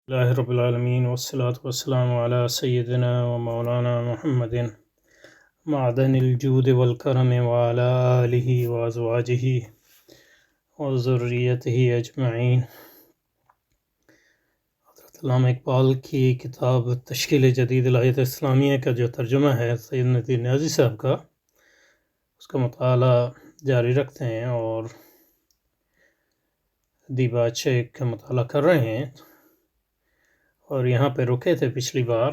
اللہ رب العالمین والصلاة والسلام علی سیدنا و مولانا محمد معدن الجود والکرم وعلی آلہ وازواجہ وذریتہ اجمعین۔ حضرت علامہ اقبال کی کتاب تشکیل جدید الہیت اسلامیہ کا جو ترجمہ ہے سید ندیم نیازی صاحب کا، اس کا مطالعہ جاری رکھتے ہیں اور ادیب بادشاہ کا مطالعہ کر رہے ہیں، اور یہاں پہ رکے تھے پچھلی بار۔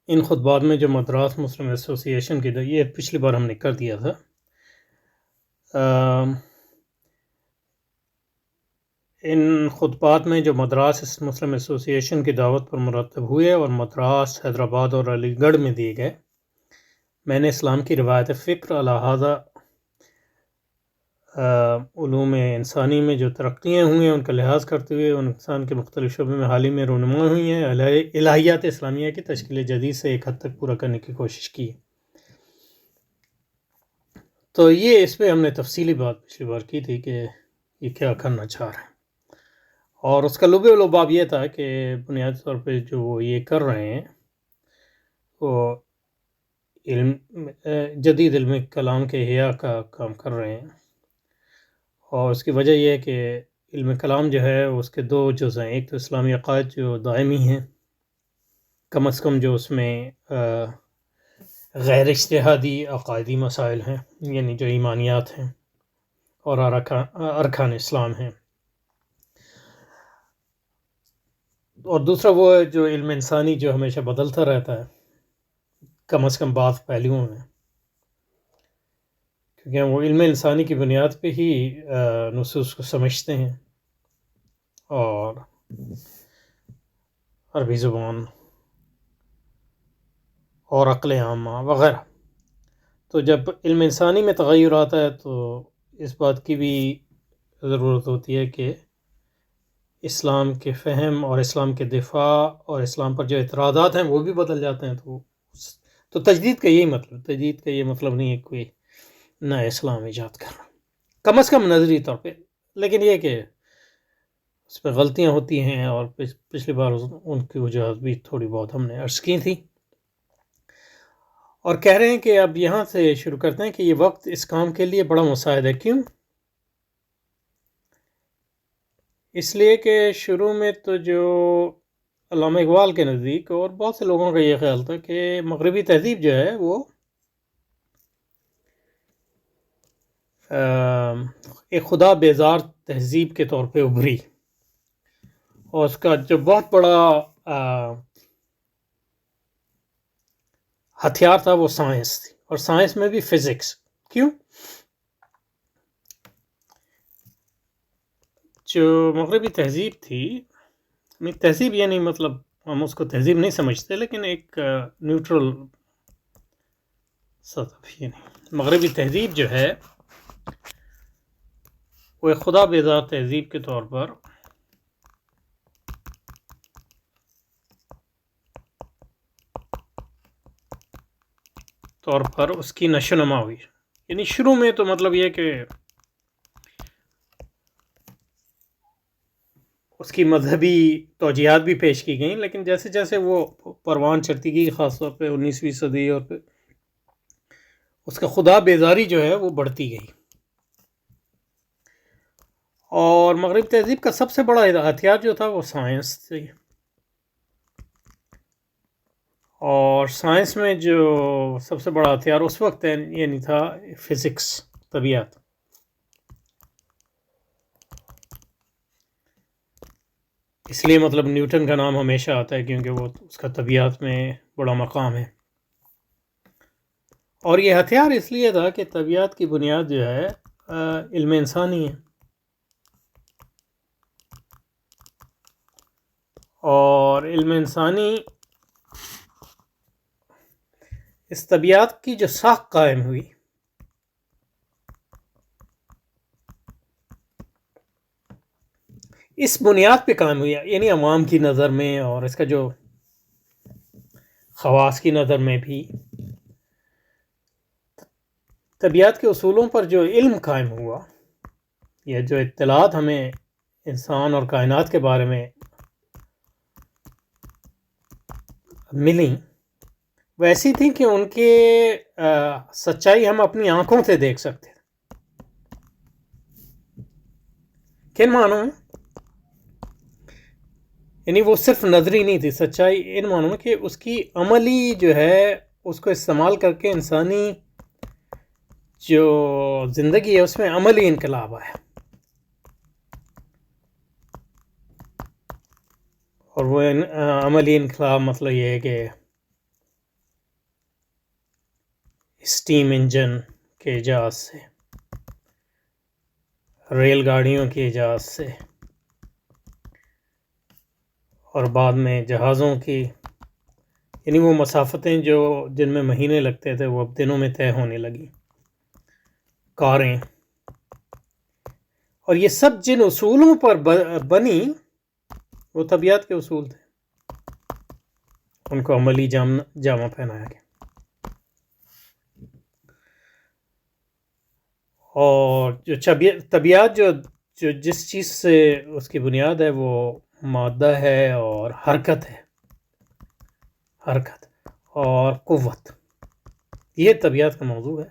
ان خطبات میں جو مدراس مسلم ایسوسی ایشن کی یہ پچھلی بار ہم نے کر دیا تھا۔ ان خطبات میں جو مدراس مسلم ایسوسی ایشن کی دعوت پر مرتب ہوئے اور مدراس، حیدرآباد اور علی گڑھ میں دیے گئے، میں نے اسلام کی روایت فکر لہٰذا علوم انسانی میں جو ترقیاں ہوئی ہیں ان کا لحاظ کرتے ہوئے ان انسان کے مختلف شعبے میں حال ہی میں رونما ہوئی ہیں، الہیات اسلامیہ کی تشکیل جدید سے ایک حد تک پورا کرنے کی کوشش کی۔ تو یہ اس پہ ہم نے تفصیلی بات پچھلی بار کی تھی کہ یہ کیا کرنا چاہ رہے ہیں، اور اس کا لب لباب یہ تھا کہ بنیادی طور پہ جو وہ یہ کر رہے ہیں وہ جدید علم کلام کے احیاء کا کام کر رہے ہیں، اور اس کی وجہ یہ ہے کہ علم کلام جو ہے اس کے دو جز ہیں۔ ایک تو اسلامی عقائد جو دائمی ہیں، کم از کم جو اس میں غیر اجتہادی عقائدی مسائل ہیں، یعنی جو ایمانیات ہیں اور ارکان اسلام ہیں، اور دوسرا وہ ہے جو علم انسانی جو ہمیشہ بدلتا رہتا ہے، کم از کم بعض پہلوؤں میں، کیونکہ وہ علم انسانی کی بنیاد پہ ہی نصوص کو سمجھتے ہیں اور عربی زبان اور عقل عامہ وغیرہ۔ تو جب علم انسانی میں تغیر آتا ہے تو اس بات کی بھی ضرورت ہوتی ہے کہ اسلام کے فہم اور اسلام کے دفاع اور اسلام پر جو اعتراضات ہیں وہ بھی بدل جاتے ہیں۔ تو تجدید کا یہ مطلب نہیں ہے کوئی نیا اسلام ایجاد کرنا، کم از کم نظری طور پہ، لیکن یہ کہ اس پہ غلطیاں ہوتی ہیں، اور پچھلی بار ان کی وجوہات بھی تھوڑی بہت ہم نے عرض کی تھی، اور کہہ رہے ہیں کہ اب یہاں سے شروع کرتے ہیں کہ یہ وقت اس کام کے لیے بڑا مساعد ہے۔ کیوں؟ اس لیے کہ شروع میں تو جو علامہ اقبال کے نزدیک اور بہت سے لوگوں کا یہ خیال تھا کہ مغربی تہذیب جو ہے وہ ایک خدا بیزار تہذیب کے طور پہ ابھری، اور اس کا جو بہت بڑا ہتھیار تھا وہ سائنس تھی، اور سائنس میں بھی فزکس۔ کیوں؟ جو مغربی تہذیب تھی، تہذیب یعنی مطلب ہم اس کو تہذیب نہیں سمجھتے، لیکن ایک نیوٹرل سطح، یعنی مغربی تہذیب جو ہے وہ ایک خدا بیزار تہذیب کے طور پر اس کی نشو نما ہوئی۔ یعنی شروع میں تو مطلب یہ کہ اس کی مذہبی توجیہات بھی پیش کی گئیں، لیکن جیسے جیسے وہ پروان چڑھتی گئی، خاص طور پہ 19ویں صدی، اور پھر اس کا خدا بیزاری جو ہے وہ بڑھتی گئی، اور مغربی تہذیب کا سب سے بڑا ہتھیار جو تھا وہ سائنس تھی، اور سائنس میں جو سب سے بڑا ہتھیار اس وقت یعنی تھا فزکس، طبیعت۔ اس لیے مطلب نیوٹن کا نام ہمیشہ آتا ہے کیونکہ وہ اس کا طبیعت میں بڑا مقام ہے، اور یہ ہتھیار اس لیے تھا کہ طبیعت کی بنیاد جو ہے علم انسانی ہے، اور علم انسانی اس طبیعت کی جو ساخت قائم ہوئی، اس بنیاد پہ قائم ہوئی، یعنی عوام کی نظر میں اور اس کا جو خواص کی نظر میں بھی طبیعت کے اصولوں پر جو علم قائم ہوا، یا جو اطلاعات ہمیں انسان اور کائنات کے بارے میں ملیں ویسی تھی کہ ان کے سچائی ہم اپنی آنکھوں سے دیکھ سکتے تھے. کن معنوں میں؟ یعنی وہ صرف نظری نہیں تھی سچائی ان معنوں میں کہ اس کی عملی جو ہے اس کو استعمال کر کے انسانی جو زندگی ہے اس میں عملی انقلاب آیا. اور وہ عملی انقلاب مطلب یہ ہے کہ اسٹیم انجن کے ایجاد سے، ریل گاڑیوں کے ایجاد سے، اور بعد میں جہازوں کی، یعنی وہ مسافتیں جو جن میں مہینے لگتے تھے وہ اب دنوں میں طے ہونے لگی. کاریں، اور یہ سب جن اصولوں پر بنی وہ طبیعت کے اصول تھے، ان کو عملی جامہ پہنایا گیا. اور جو طبیعت جو جس چیز سے اس کی بنیاد ہے وہ مادہ ہے اور حرکت ہے، حرکت اور قوت، یہ طبیعت کا موضوع ہے.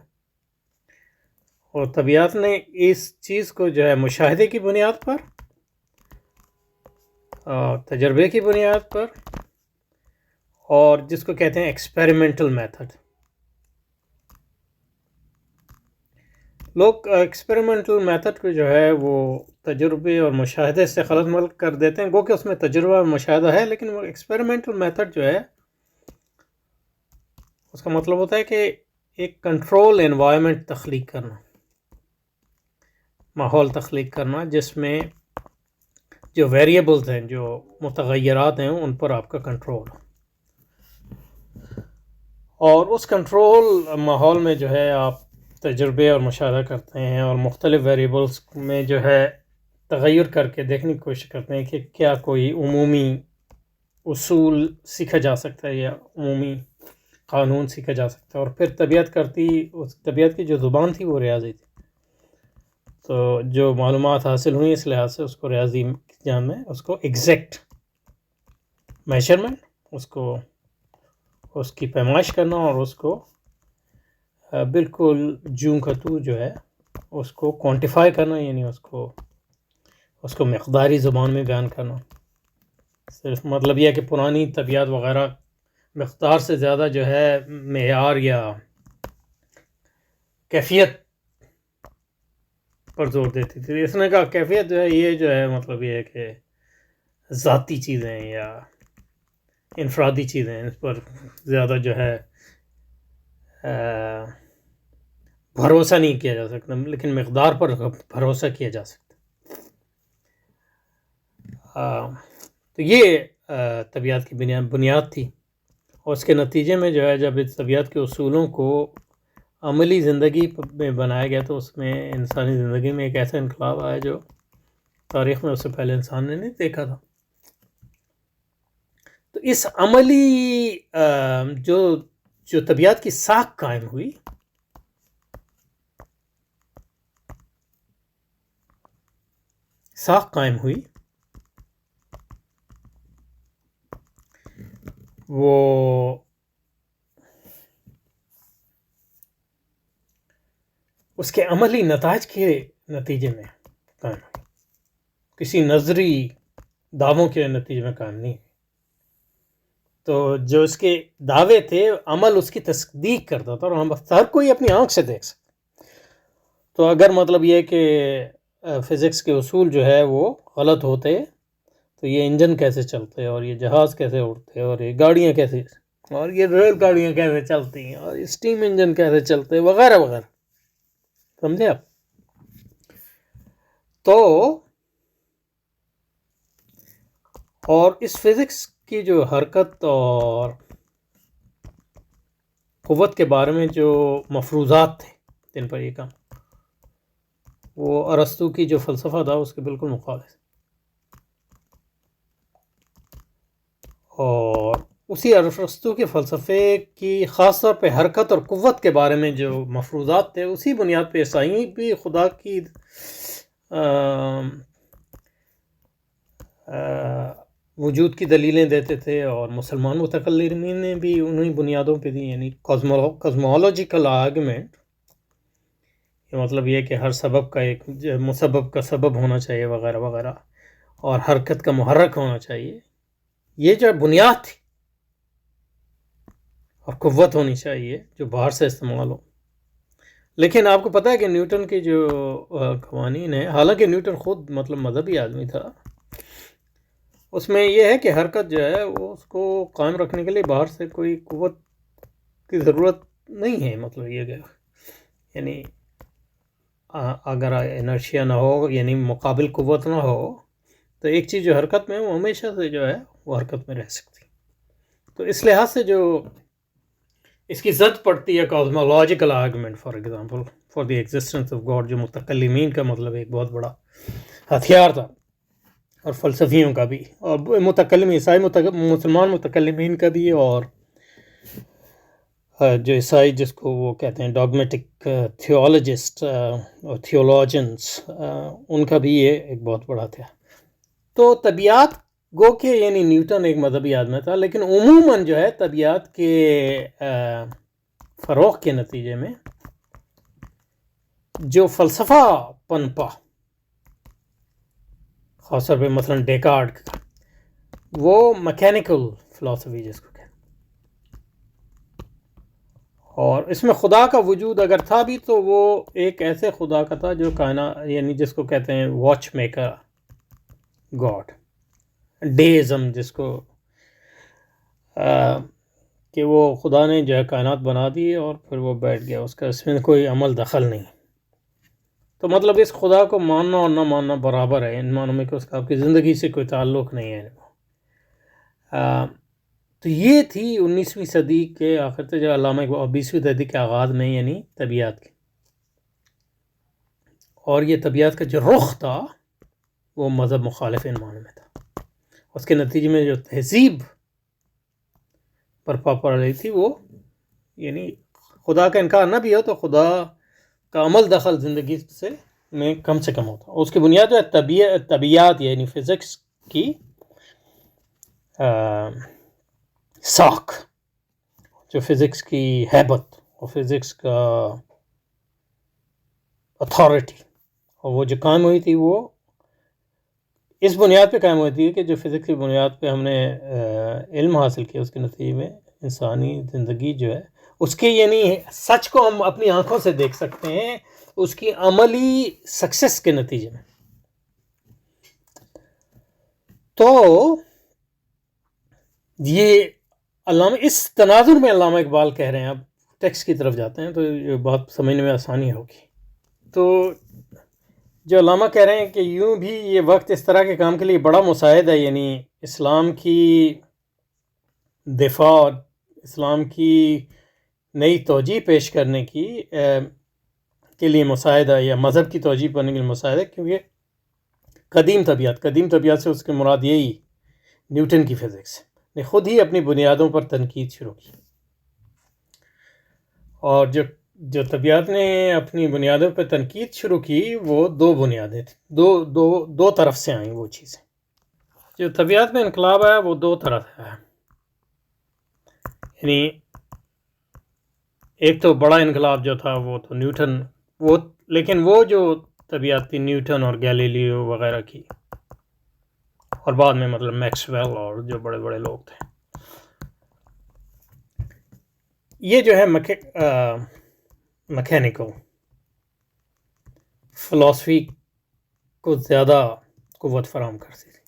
اور طبیعت نے اس چیز کو جو ہے مشاہدے کی بنیاد پر، تجربے کی بنیاد پر، اور جس کو کہتے ہیں ایکسپیریمنٹل میتھڈ. لوگ ایکسپیریمنٹل میتھڈ کو جو ہے وہ تجربے اور مشاہدے سے خلط ملط کر دیتے ہیں، گو کہ اس میں تجربہ اور مشاہدہ ہے، لیکن وہ ایکسپیریمنٹل میتھڈ جو ہے اس کا مطلب ہوتا ہے کہ ایک کنٹرول انوائرمنٹ تخلیق کرنا، ماحول تخلیق کرنا جس میں جو ویریبلز ہیں، جو متغیرات ہیں، ان پر آپ کا کنٹرول ہو. اور اس کنٹرول ماحول میں جو ہے آپ تجربے اور مشاہدہ کرتے ہیں اور مختلف ویریبلز میں جو ہے تغیر کر کے دیکھنے کی کوشش کرتے ہیں کہ کیا کوئی عمومی اصول سیکھا جا سکتا ہے یا عمومی قانون سیکھا جا سکتا ہے. اور پھر طبیعت کی جو زبان تھی وہ ریاضی تھی، تو جو معلومات حاصل ہوئی اس لحاظ سے اس کو ریاضی جان میں اس کو ایگزیکٹ میجرمنٹ، اس کی پیمائش کرنا اور اس کو بالکل جوں کا تو جو ہے اس کو کوانٹیفائی کرنا، یعنی اس کو مقداری زبان میں بیان کرنا. صرف مطلب یہ ہے کہ پرانی طبیعت وغیرہ مقدار سے زیادہ جو ہے معیار یا کیفیت پر زور دیتی تھی. اس نے کہا کیفیت جو ہے یہ جو ہے مطلب یہ ہے کہ ذاتی چیزیں یا انفرادی چیزیں، اس پر زیادہ جو ہے بھروسہ نہیں کیا جا سکتا، لیکن مقدار پر بھروسہ کیا جا سکتا. تو یہ طبیعت کی بنیاد تھی. اور اس کے نتیجے میں جو ہے جب اس طبیعت کے اصولوں کو عملی زندگی میں بنایا گیا تو اس میں انسانی زندگی میں ایک ایسا انقلاب آیا جو تاریخ میں اس سے پہلے انسان نے نہیں دیکھا تھا. تو اس عملی جو طبیعت کی ساکھ قائم ہوئی، وہ اس کے عملی نتائج کے نتیجے میں قائم ہوئی، کسی نظری دعووں کے نتیجے میں قائم نہیں. تو جو اس کے دعوے تھے عمل اس کی تصدیق کرتا تھا، اور ہم ہر کوئی اپنی آنکھ سے دیکھ سکتا. تو اگر مطلب یہ کہ فزکس کے اصول جو ہے وہ غلط ہوتے تو یہ انجن کیسے چلتے، اور یہ جہاز کیسے اڑتے، اور یہ گاڑیاں کیسے، اور یہ ریل گاڑیاں کیسے چلتی ہیں، اور اسٹیم انجن کیسے چلتے وغیرہ وغیرہ. سمجھے آپ؟ تو اور اس فزکس کی جو حرکت اور قوت کے بارے میں جو مفروضات تھے جن پر یہ کام، وہ ارسطو کی جو فلسفہ تھا اس کے بالکل مخالف. اور اسی ارسطو کے فلسفے کی خاص طور پہ حرکت اور قوت کے بارے میں جو مفروضات تھے، اسی بنیاد پہ عیسائی بھی خدا کی وجود کی دلیلیں دیتے تھے، اور مسلمان متکلمین نے بھی انہی بنیادوں پہ دی، یعنی کازمولوجیکل آرگومنٹ، مطلب یہ کہ ہر سبب کا ایک مسبب کا سبب ہونا چاہیے وغیرہ وغیرہ، اور حرکت کا محرک ہونا چاہیے، یہ جو بنیاد تھی، اور قوت ہونی چاہیے جو باہر سے استعمال ہو۔ لیکن آپ کو پتہ ہے کہ نیوٹن کے جو قوانین ہیں، حالانکہ نیوٹن خود مطلب مذہبی آدمی تھا، اس میں یہ ہے کہ حرکت جو ہے وہ اس کو قائم رکھنے کے لیے باہر سے کوئی قوت کی ضرورت نہیں ہے، مطلب یہ کہ یعنی اگر انرشیا نہ ہو، یعنی مقابل قوت نہ ہو، تو ایک چیز جو حرکت میں ہے وہ ہمیشہ سے جو ہے وہ حرکت میں رہ سکتی۔ تو اس لحاظ سے جو اس کی ضد پڑتی ہے cosmological argument, for example for the existence of God, جو متکلمین کا مطلب ایک بہت بڑا ہتھیار تھا، اور فلسفیوں کا بھی، اور مسلمان متکلمین کا بھی، اور جو عیسائی جس کو وہ کہتے ہیں ڈاگمیٹک تھیولوجسٹ اور تھیولوجنس، ان کا بھی یہ ایک بہت بڑا تھا۔ تو طبیعت گو کہ یعنی نیوٹن ایک مذہبی آدمی تھا، لیکن عموماً جو ہے طبیعت کے فروغ کے نتیجے میں جو فلسفہ پنپا، خاص طور پہ مثلا ڈیکارڈ کا، وہ میکینیکل فلسفی جس کو کہتے ہیں، اور اس میں خدا کا وجود اگر تھا بھی تو وہ ایک ایسے خدا کا تھا جو کائنات، یعنی جس کو کہتے ہیں واچ میکر گاڈ، ڈیزم جس کو کہ وہ خدا نے جو ہے کائنات بنا دی اور پھر وہ بیٹھ گیا، اس کا اس میں کوئی عمل دخل نہیں۔ تو مطلب اس خدا کو ماننا اور نہ ماننا برابر ہے، ان معنوں میں کہ اس کا آپ کی زندگی سے کوئی تعلق نہیں ہے۔ تو یہ تھی 19ویں صدی کے آخر تک، جو علامہ اقبال 20ویں صدی کے آغاز میں، یعنی طبیعت کی، اور یہ طبیعت کا جو رخ تھا وہ مذہب مخالف ان معنوں میں تھا۔ اس کے نتیجے میں جو تہذیب برپا پڑ رہی تھی، وہ یعنی خدا کا انکار نہ بھی ہو تو خدا کا عمل دخل زندگی سے میں کم سے کم ہوتا۔ اس کی بنیاد جو ہے طبیعت یعنی فزکس کی ساکھ، جو فزکس کی ہیبت اور فزکس کا اتھارٹی، اور وہ جو قائم ہوئی تھی وہ اس بنیاد پہ قائم ہوتی ہے کہ جو فزکس کی بنیاد پہ ہم نے علم حاصل کیا، اس کے نتیجے میں انسانی زندگی جو ہے اس کی، یعنی سچ کو ہم اپنی آنکھوں سے دیکھ سکتے ہیں اس کی عملی سکسیس کے نتیجے میں۔ تو یہ علامہ اس تناظر میں علامہ اقبال کہہ رہے ہیں، اب ٹیکسٹ کی طرف جاتے ہیں تو یہ بات سمجھنے میں آسانی ہوگی۔ تو جو علامہ کہہ رہے ہیں کہ یوں بھی یہ وقت اس طرح کے کام کے لیے بڑا مساعد ہے، یعنی اسلام کی دفاع، اسلام کی نئی توجیہ پیش کرنے کی کے لیے مساعدہ، یا مذہب کی توجیہ کرنے کے لیے مساعدہ، کیونکہ قدیم طبیعت سے اس کے مراد یہی نیوٹن کی فزکس نے خود ہی اپنی بنیادوں پر تنقید شروع کی، اور جو طبیعت نے اپنی بنیادوں پر تنقید شروع کی وہ دو بنیادیں تھیں، دو طرف سے آئیں وہ چیزیں۔ جو طبیعت میں انقلاب آیا وہ دو طرف ہے، یعنی ایک تو بڑا انقلاب جو تھا وہ تو نیوٹن، لیکن وہ جو طبیعت تھی نیوٹن اور گیلیلیو وغیرہ کی، اور بعد میں مطلب میکسویل اور جو بڑے بڑے لوگ تھے، یہ جو ہے میکینیکل فلسفی کو زیادہ قوت فراہم کرتی تھی،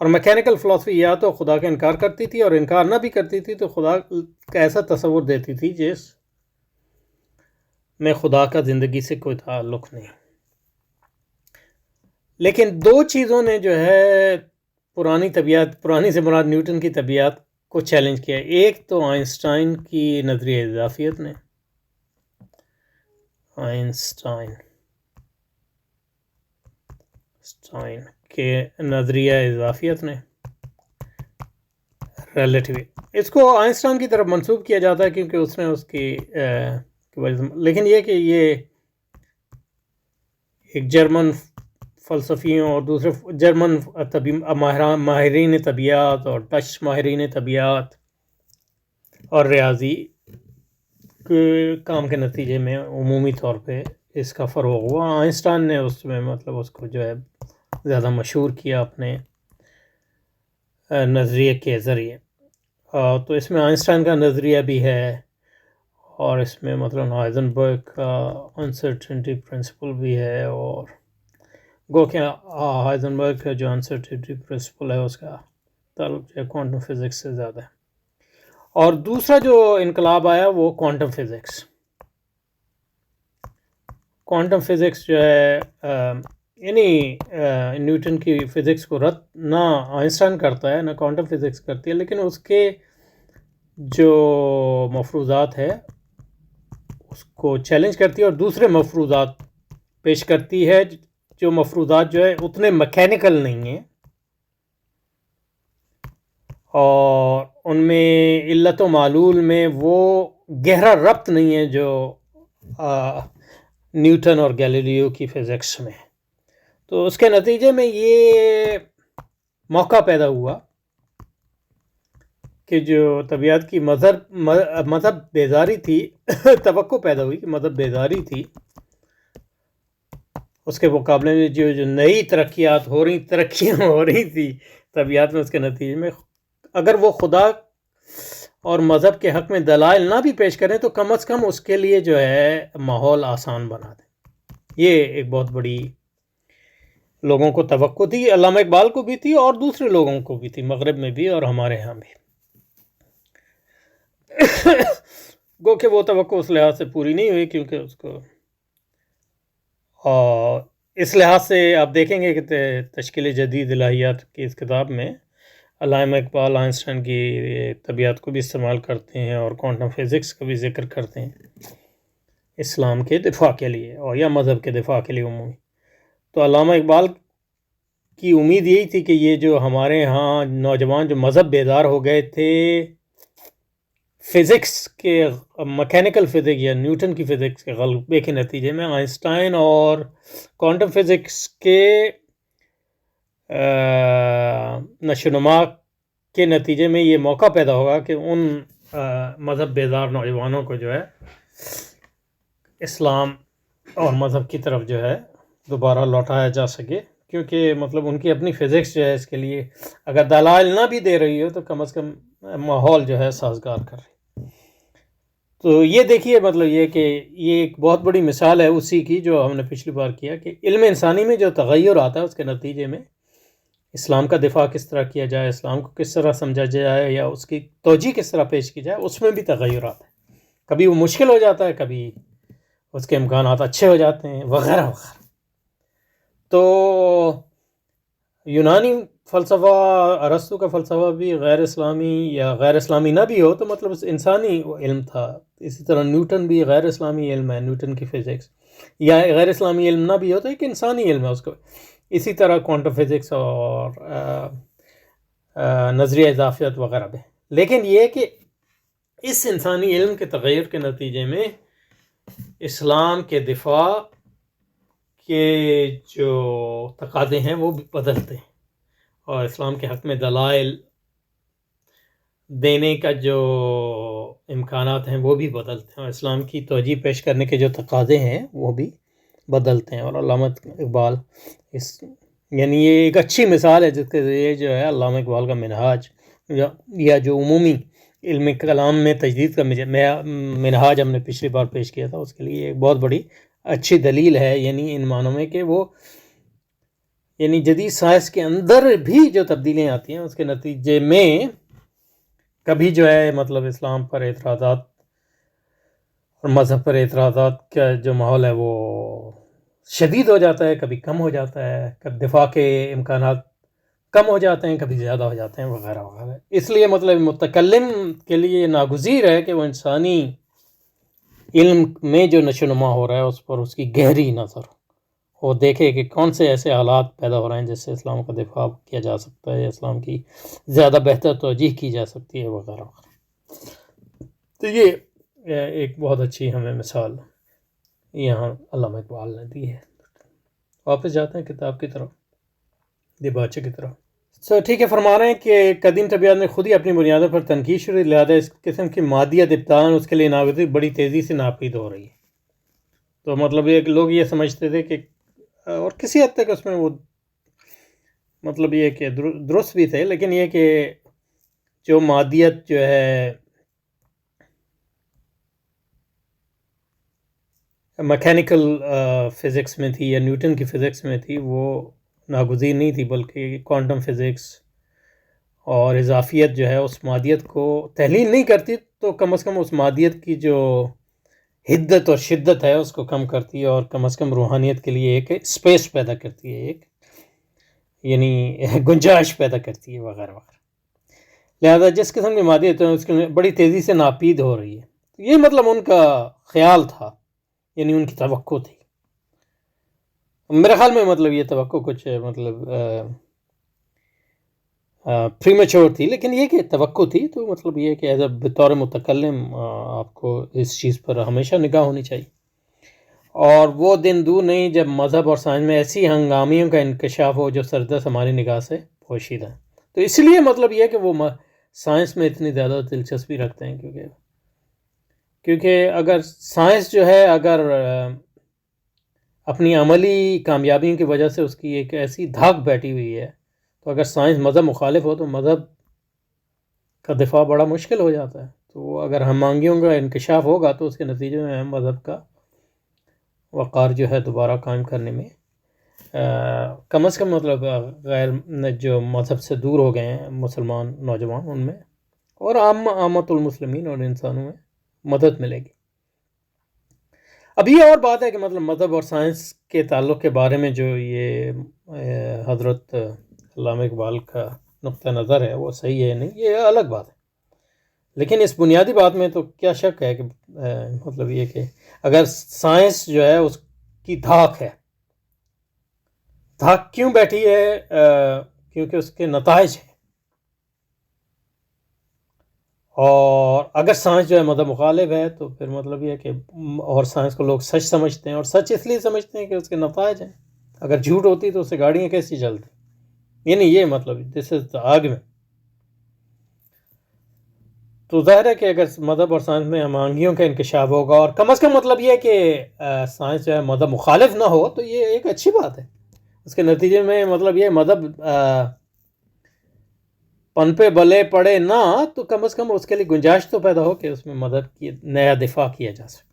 اور میکینیکل فلسفی یا تو خدا کا انکار کرتی تھی، اور انکار نہ بھی کرتی تھی تو خدا کا ایسا تصور دیتی تھی جس میں خدا کا زندگی سے کوئی تعلق نہیں۔ لیکن دو چیزوں نے جو ہے پرانی سے مراد نیوٹن کی طبیعت کو چیلنج کیا۔ ایک تو آئنسٹائن کی نظریہ اضافیت نے، آئنسٹائن کے نظریہ اضافیت نے، ریلیٹیوٹی، اس کو آئنسٹائن کی طرف منسوب کیا جاتا ہے کیونکہ اس نے اس کی وجہ، لیکن یہ کہ یہ ایک جرمن فلسفیوں اور دوسرے جرمن ماہرین طبیعت اور ڈچ ماہرین طبیعت اور ریاضی کے کام کے نتیجے میں عمومی طور پہ اس کا فروغ ہوا. آئنسٹائن نے اس میں مطلب اس کو جو ہے زیادہ مشہور کیا اپنے نظریے کے ذریعے. تو اس میں آئنسٹائن کا نظریہ بھی ہے اور اس میں مطلب ہائزنبرگ کا انسرٹنٹی پرنسپل بھی ہے. اور گو کہ ہائزنبرگ کا جو انسرٹنٹی پرنسپل ہے اس کا تعلق جو ہے کوانٹم فزکس سے زیادہ ہے. اور دوسرا جو انقلاب آیا وہ کوانٹم فزکس. کوانٹم فزکس جو ہے یعنی نیوٹن کی فزکس کو رد نہ آئنسٹائن کرتا ہے نہ کوانٹم فزکس کرتی ہے، لیکن اس کے جو مفروضات ہے اس کو چیلنج کرتی ہے اور دوسرے مفروضات پیش کرتی ہے جو مفروضات جو ہے اتنے میکینیکل نہیں ہیں اور ان میں علت و معلول میں وہ گہرا ربط نہیں ہے جو نیوٹن اور گیلیلیو کی فزکس میں. تو اس کے نتیجے میں یہ موقع پیدا ہوا کہ جو طبیعت کی مذہب بیداری تھی توقع پیدا ہوئی کہ مذہب بیداری تھی، اس کے مقابلے میں جو نئی ترقیاں ہو رہی تھی طبیعت میں، اس کے نتیجے میں اگر وہ خدا اور مذہب کے حق میں دلائل نہ بھی پیش کریں تو کم از کم اس کے لیے جو ہے ماحول آسان بنا دیں. یہ ایک بہت بڑی لوگوں کو توقع تھی، علامہ اقبال کو بھی تھی اور دوسرے لوگوں کو بھی تھی، مغرب میں بھی اور ہمارے ہاں بھی. گو کہ وہ توقع اس لحاظ سے پوری نہیں ہوئی کیونکہ اس کو اور اس لحاظ سے آپ دیکھیں گے کہ تشکیل جدید الہیات کی اس کتاب میں علامہ اقبال آئنسٹائن کی طبیعت کو بھی استعمال کرتے ہیں اور کوانٹم فزکس کا بھی ذکر کرتے ہیں اسلام کے دفاع کے لیے اور یا مذہب کے دفاع کے لیے عمومی. تو علامہ اقبال کی امید یہی تھی کہ یہ جو ہمارے ہاں نوجوان جو مذہب بیدار ہو گئے تھے فزکس کے میکینیکل فزکس یا نیوٹن کی فزکس کے غلبے کے نتیجے میں آئنسٹائن اور کوانٹم فزکس کے نشوونما کے نتیجے میں یہ موقع پیدا ہوگا کہ ان مذہب بیدار نوجوانوں کو جو ہے اسلام اور مذہب کی طرف جو ہے دوبارہ لوٹایا جا سکے، کیونکہ مطلب ان کی اپنی فزکس جو ہے اس کے لیے اگر دلائل نہ بھی دے رہی ہو تو کم از کم ماحول جو ہے سازگار کر رہی. تو یہ دیکھیے مطلب یہ کہ یہ ایک بہت بڑی مثال ہے اسی کی جو ہم نے پچھلی بار کیا کہ علم انسانی میں جو تغیر آتا ہے اس کے نتیجے میں اسلام کا دفاع کس طرح کیا جائے، اسلام کو کس طرح سمجھا جائے یا اس کی توجیہ کس طرح پیش کی جائے، اس میں بھی تغیر آتا ہے. کبھی وہ مشکل ہو جاتا ہے، کبھی اس کے امکانات اچھے ہو جاتے ہیں وغیرہ وغیرہ. تو یونانی فلسفہ ارسطو کا فلسفہ بھی غیر اسلامی یا غیر اسلامی نہ بھی ہو تو مطلب انسانی علم تھا. اسی طرح نیوٹن بھی غیر اسلامی علم ہے، نیوٹن کی فزکس یا غیر اسلامی علم نہ بھی ہو تو ایک انسانی علم ہے اس کو. اسی طرح کوانٹم فزکس اور نظریہ اضافیت وغیرہ بھی. لیکن یہ کہ اس انسانی علم کے تغیر کے نتیجے میں اسلام کے دفاع کے جو تقاضے ہیں وہ بھی بدلتے ہیں اور اسلام کے حق میں دلائل دینے کا جو امکانات ہیں وہ بھی بدلتے ہیں اور اسلام کی توجیہ پیش کرنے کے جو تقاضے ہیں وہ بھی بدلتے ہیں. اور علامہ اقبال یعنی یہ ایک اچھی مثال ہے جس کے ذریعے جو ہے علامہ اقبال کا منہاج یا جو عمومی علم کلام میں تجدید کا منہاج ہم نے پچھلی بار پیش کیا تھا، اس کے لیے ایک بہت بڑی اچھی دلیل ہے. یعنی ان معنوں میں کہ وہ یعنی جدید سائنس کے اندر بھی جو تبدیلیاں آتی ہیں اس کے نتیجے میں کبھی جو ہے مطلب اسلام پر اعتراضات اور مذہب پر اعتراضات کا جو ماحول ہے وہ شدید ہو جاتا ہے، کبھی کم ہو جاتا ہے، کبھی دفاع کے امکانات کم ہو جاتے ہیں، کبھی زیادہ ہو جاتے ہیں وغیرہ وغیرہ. اس لیے مطلب متکلم کے لیے ناگزیر ہے کہ وہ انسانی علم میں جو نشوونما ہو رہا ہے اس پر اس کی گہری نظر وہ دیکھے کہ کون سے ایسے حالات پیدا ہو رہے ہیں جس سے اسلام کا دفاع کیا جا سکتا ہے، اسلام کی زیادہ بہتر توجیہ کی جا سکتی ہے وغیرہ وغیرہ. تو یہ ایک بہت اچھی ہمیں مثال یہاں علامہ اقبال نے دی ہے واپس جاتے ہیں کتاب کی طرف، دیباچے کی طرف۔ ٹھیک ہے، فرما رہے ہیں کہ قدیم طبیعت نے خود ہی اپنی بنیادوں پر تنقید شروع، لہٰذا اس قسم کی مادیت ابتداً اس کے لیے ناگزیر بڑی تیزی سے ناپید ہو رہی ہے۔ تو مطلب یہ کہ لوگ یہ سمجھتے تھے کہ، اور کسی حد تک اس میں وہ مطلب یہ کہ درست بھی تھے، لیکن یہ کہ جو مادیت جو ہے میکینیکل فزکس میں تھی یا نیوٹن کی فزکس میں تھی، وہ ناگزیر نہیں تھی، بلکہ کوانٹم فزکس اور اضافیت جو ہے اس مادیت کو تحلیل نہیں کرتی، تو کم از کم اس مادیت کی جو حدت اور شدت ہے اس کو کم کرتی ہے، اور کم از کم روحانیت کے لیے ایک اسپیس پیدا کرتی ہے، ایک یعنی گنجائش پیدا کرتی ہے وغیرہ وغیرہ۔ لہذا جس قسم کی مادیت ہے اس کی بڑی تیزی سے ناپید ہو رہی ہے، یہ مطلب ان کا خیال تھا، یعنی ان کی توقع تھی۔ میرے خیال میں مطلب یہ توقع کچھ مطلب پری میچور تھی، لیکن یہ کہ توقع تھی، تو مطلب یہ کہ ایز اے بطور متکلم آپ کو اس چیز پر ہمیشہ نگاہ ہونی چاہیے۔ اور وہ دن دور نہیں جب مذہب اور سائنس میں ایسی ہنگامیوں کا انکشاف ہو جو سردست ہماری نگاہ سے پوشیدہ ہیں۔ تو اس لیے مطلب یہ کہ وہ سائنس میں اتنی زیادہ دلچسپی رکھتے ہیں، کیونکہ اگر سائنس جو ہے اگر اپنی عملی کامیابیوں کی وجہ سے اس کی ایک ایسی دھاک بیٹھی ہوئی ہے، تو اگر سائنس مذہب مخالف ہو تو مذہب کا دفاع بڑا مشکل ہو جاتا ہے۔ تو اگر ہم آنگیوں کا انکشاف ہوگا تو اس کے نتیجے میں ہم مذہب کا وقار جو ہے دوبارہ قائم کرنے میں کم از کم مطلب غیر جو مذہب سے دور ہو گئے ہیں مسلمان نوجوان، ان میں اور عامت المسلمین اور انسانوں میں مدد ملے گی۔ اب یہ اور بات ہے کہ مطلب مذہب اور سائنس کے تعلق کے بارے میں جو یہ حضرت علامہ اقبال کا نقطہ نظر ہے وہ صحیح ہے نہیں، یہ الگ بات ہے، لیکن اس بنیادی بات میں تو کیا شک ہے کہ مطلب یہ کہ اگر سائنس جو ہے اس کی دھاک ہے، دھاک کیوں بیٹھی ہے؟ کیونکہ اس کے نتائج ہیں، اور اگر سائنس جو ہے مذہب مخالف ہے تو پھر مطلب یہ کہ اور سائنس کو لوگ سچ سمجھتے ہیں، اور سچ اس لیے سمجھتے ہیں کہ اس کے نتائج ہیں۔ اگر جھوٹ ہوتی تو اس سے گاڑیاں کیسی چلتی، یعنی یہ مطلب دس از دا آرگومنٹ۔ تو ظاہر ہے کہ اگر مذہب اور سائنس میں ہم آہنگیوں کا انکشاف ہوگا، اور کم از کم مطلب یہ کہ سائنس جو ہے مذہب مخالف نہ ہو، تو یہ ایک اچھی بات ہے۔ اس کے نتیجے میں مطلب یہ مذہب پن پہ بلے پڑے نہ، تو کم از کم اس کے لیے گنجائش تو پیدا ہو کہ اس میں مذہب کی نیا دفاع کیا جا سکے۔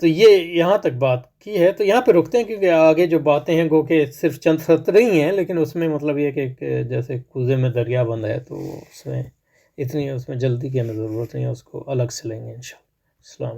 تو یہ یہاں تک بات کی ہے، تو یہاں پہ رکتے ہیں، کیونکہ آگے جو باتیں ہیں گو کہ صرف چند سطر ہی ہیں، لیکن اس میں مطلب یہ کہ جیسے کوزے میں دریا بند ہے، تو اس میں اتنی اس میں جلدی کی ہمیں ضرورت نہیں ہے، اس کو الگ سے لیں گے انشاءاللہ۔ السلام۔